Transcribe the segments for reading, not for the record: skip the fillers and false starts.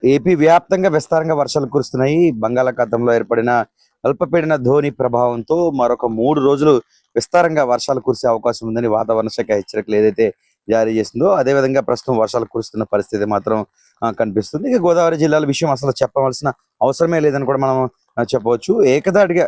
AP వ్యాప్తంగా విస్తారంగా వర్షాలు కురుస్తున్నాయి. బంగాళాఖాతంలో ఏర్పడిన అల్పపీడన ధోని ప్రభావంతో మరొక 3 రోజులు విస్తారంగా వర్షాలు కురిసే అవకాశం ఉందని వాతావరణ శాఖ హెచ్చరికలు ఏదైతే జారీ చేసిందో, అదే విధంగా ప్రస్తుతం వర్షాలు కురుస్తున్న పరిస్థితి మాత్రం కనిపిస్తుంది. ఇక గోదావరి జిల్లాల విషయం అసలు చెప్పవలసిన అవసరమే లేదని కూడా మనం చెప్పవచ్చు. ఏకధాటిగా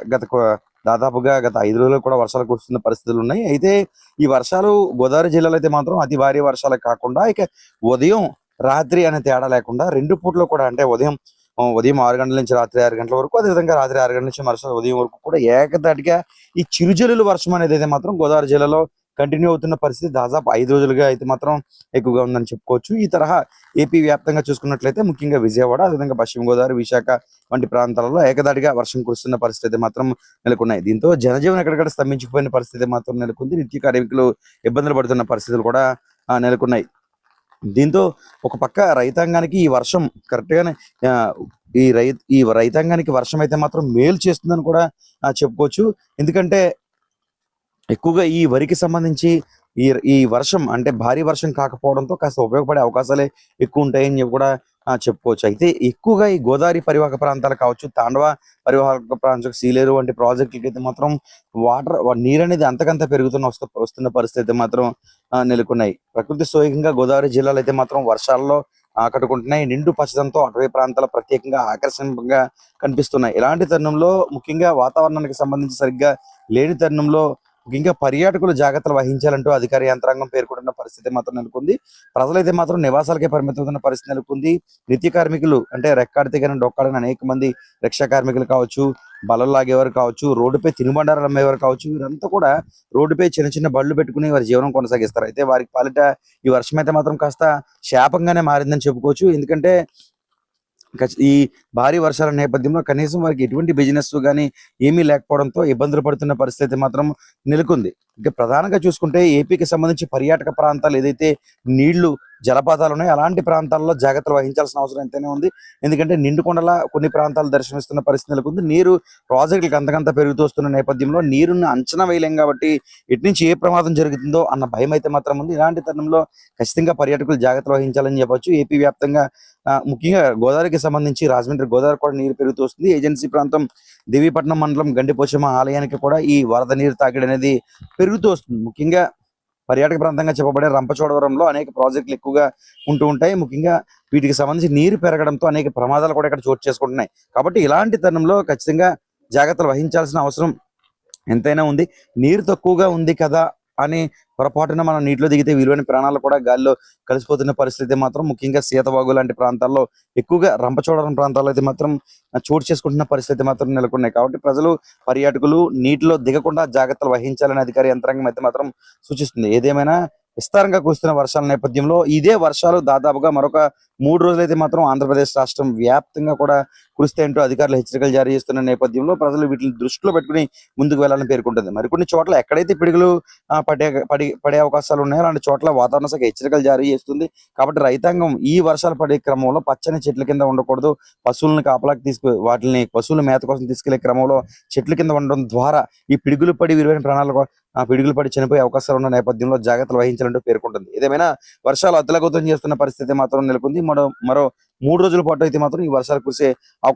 దాదాపుగా గత 5 రోజులు కూడా వర్షాలు కురుస్తున్న పరిస్థితులు ఉన్నాయి. అయితే ఈ వర్షాలు గోదావరి జిల్లాలో అయితే మాత్రం అతి భారీ వర్షాలే కాకుండా ఇక ఉదయం రాత్రి అనే తేడా లేకుండా 2 పూటలు కూడా అంటే ఉదయం 6 గంటల నుంచి రాత్రి 6 గంటల వరకు, అదేవిధంగా రాత్రి 6 గంటల నుంచి మరుసటి ఉదయం వరకు కూడా ఏకధాటిగా ఈ చిరుజల్లుల వర్షం అనేది అయితే మాత్రం గోదావరి జిల్లాలో కంటిన్యూ అవుతున్న పరిస్థితి దాదాపు 5 రోజులుగా అయితే మాత్రం ఎక్కువగా ఉందని చెప్పుకోవచ్చు. ఈ తరహా ఏపీ వ్యాప్తంగా చూసుకున్నట్లయితే ముఖ్యంగా విజయవాడ, అదేవిధంగా పశ్చిమ గోదావరి, విశాఖ వంటి ప్రాంతాలలో ఏకధాటిగా వర్షం కురుస్తున్న పరిస్థితి మాత్రం నెలకొన్నాయి. దీంతో జనజీవనం ఎక్కడికక్కడ స్తంభించిపోయిన పరిస్థితి మాత్రం నెలకొంది. నిత్య కార్మికులు ఇబ్బందులు పడుతున్న పరిస్థితులు కూడా నెలకొన్నాయి. దీంతో ఒక పక్క రైతాంగానికి ఈ వర్షం కరెక్ట్ గానే ఈ రైతాంగానికి వర్షం అయితే మాత్రం మేలు చేస్తుందని కూడా చెప్పుకోవచ్చు. ఎందుకంటే ఎక్కువగా ఈ వరికి సంబంధించి ఈ వర్షం అంటే భారీ వర్షం కాకపోవడంతో కాస్త ఉపయోగపడే అవకాశాలే ఎక్కువ ఉంటాయని చెప్పి కూడా చెప్పుకోవచ్చు. అయితే ఎక్కువగా ఈ గోదావరి పరివాహక ప్రాంతాలు కావచ్చు, తాండవ పరివాహక ప్రాంతం, సీలేరు వంటి ప్రాజెక్టులకి అయితే మాత్రం నీరు అనేది అంతకంత వస్తున్న పరిస్థితి మాత్రం నెలకొన్నాయి. ప్రకృతి సోయకంగా గోదావరి జిల్లాలో అయితే మాత్రం వర్షాల్లో ఆకట్టుకుంటున్నాయి. నిండు పచ్చదంతో అటవీ ప్రాంతాలు ప్రత్యేకంగా ఆకర్షణీయంగా కనిపిస్తున్నాయి. ఇలాంటి తరుణంలో ముఖ్యంగా వాతావరణానికి సంబంధించి సరిగ్గా లేని తరుణంలో ఇంకా పర్యాటకులు జాగ్రత్తలు వహించాలంటూ అధికార యంత్రాంగం పేర్కొంటున్న పరిస్థితి మాత్రం నెలకొంది. ప్రజలైతే మాత్రం నివాసాలకే పరిమితమవుతున్న పరిస్థితి నెలకొంది. నిత్య కార్మికులు అంటే రెక్కాడితే కానీ డొక్కాడని అనేక మంది రిక్షా కార్మికులు కావచ్చు, బలలు లాగేవారు కావచ్చు, రోడ్డుపై తినుబండారాలు అమ్మేవారు కావచ్చు, వీరంతా కూడా రోడ్డుపై చిన్న చిన్న బళ్ళు పెట్టుకుని వారి జీవనం కొనసాగిస్తారు. అయితే వారికి పాలిట ఈ వర్షం అయితే మాత్రం కాస్త శాపంగానే మారిందని చెప్పుకోవచ్చు. ఎందుకంటే ఈ భారీ వర్షాల నేపథ్యంలో కనీసం వారికి ఎటువంటి బిజినెస్ గానీ ఏమీ లేకపోవడంతో ఇబ్బందులు పడుతున్న పరిస్థితి మాత్రం నెలకొంది. ఇక ప్రధానంగా చూసుకుంటే ఏపీకి సంబంధించి పర్యాటక ప్రాంతాలు ఏదైతే నీళ్లు జలపాతాలు ఉన్నాయో అలాంటి ప్రాంతాల్లో జాగ్రత్తలు వహించాల్సిన అవసరం ఎంతైనా ఉంది. ఎందుకంటే నిండుకొండలా కొన్ని ప్రాంతాలు దర్శనమిస్తున్న పరిస్థితి నెలకొంది. నీరు ప్రాజెక్టులకు అంతకంత పెరుగుతూ వస్తున్న నేపథ్యంలో నీరుని అంచనా వేయలేం కాబట్టి ఎటు నుంచి ఏ ప్రమాదం జరుగుతుందో అన్న భయం అయితే మాత్రం ఉంది. ఇలాంటి తరుణంలో ఖచ్చితంగా పర్యాటకులు జాగ్రత్తలు వహించాలని చెప్పొచ్చు. ఏపీ వ్యాప్తంగా ముఖ్యంగా గోదావరికి సంబంధించి రాజమండ్రి గోదావరి కూడా నీరు పెరుగుతూ వస్తుంది. ఏజెన్సీ ప్రాంతం దేవీపట్నం మండలం గండిపోచమ్మ ఆలయానికి కూడా ఈ వరద నీరు తాకిడి అనేది పెరుగుతూ వస్తుంది. ముఖ్యంగా పర్యాటక ప్రాంతంగా చెప్పబడే రంపచోడవరంలో అనేక ప్రాజెక్టులు ఎక్కువగా ఉంటూ ఉంటాయి. ముఖ్యంగా వీటికి సంబంధించి నీరు పెరగడంతో అనేక ప్రమాదాలు కూడా ఇక్కడ చోటు చేసుకుంటున్నాయి. కాబట్టి ఇలాంటి తరుణంలో ఖచ్చితంగా జాగ్రత్తలు వహించాల్సిన అవసరం ఎంతైనా ఉంది. నీరు తక్కువగా ఉంది కదా అని పొరపాటున మనం నీటిలో దిగితే విలువైన ప్రాణాలు కూడా గాలిలో కలిసిపోతున్న పరిస్థితి మాత్రం ముఖ్యంగా సీతవాగు లాంటి ప్రాంతాల్లో, ఎక్కువగా రంపచోడవరం ప్రాంతాల్లో అయితే మాత్రం చోటు చేసుకుంటున్న పరిస్థితి మాత్రం నెలకొన్నాయి. కాబట్టి ప్రజలు, పర్యాటకులు నీటిలో దిగకుండా జాగ్రత్తలు వహించాలని అధికార యంత్రాంగం అయితే మాత్రం సూచిస్తుంది. ఏదేమైనా విస్తారంగా కురుస్తున్న వర్షాల నేపథ్యంలో ఇదే వర్షాలు దాదాపుగా మరొక 3 రోజులైతే మాత్రం ఆంధ్రప్రదేశ్ రాష్ట్రం వ్యాప్తంగా కూడా కురుస్తాయంటూ అధికారులు హెచ్చరికలు జారీ చేస్తున్న నేపథ్యంలో ప్రజలు వీటిని దృష్టిలో పెట్టుకుని ముందుకు వెళ్లాలని పేర్కొంటుంది. మరికొన్ని చోట్ల ఎక్కడైతే పిడుగులు పడే అవకాశాలు ఉన్నాయో అలాంటి చోట్ల వాతావరణ శాఖ హెచ్చరికలు జారీ చేస్తుంది. కాబట్టి రైతాంగం ఈ వర్షాలు పడే క్రమంలో పచ్చని చెట్ల కింద ఉండకూడదు. పశువులను కాపలాకి వాటిని పశువుల మేత కోసం తీసుకెళ్లే క్రమంలో చెట్ల కింద ఉండడం ద్వారా ఈ పిడుగులు పడి విలువైన ప్రాణాలు పిడుగులు పడి చనిపోయే అవకాశాలు ఉన్న నేపథ్యంలో జాగ్రత్తలు వహించాలంటూ పేర్కొంటుంది. ఏదేమైనా వర్షాలు అతలాకుతం చేస్తున్న పరిస్థితి మాత్రం నెలకొంది. మరో 3 రోజుల పాటు అయితే మాత్రం ఈ వర్షాలు కురిసే అవకాశం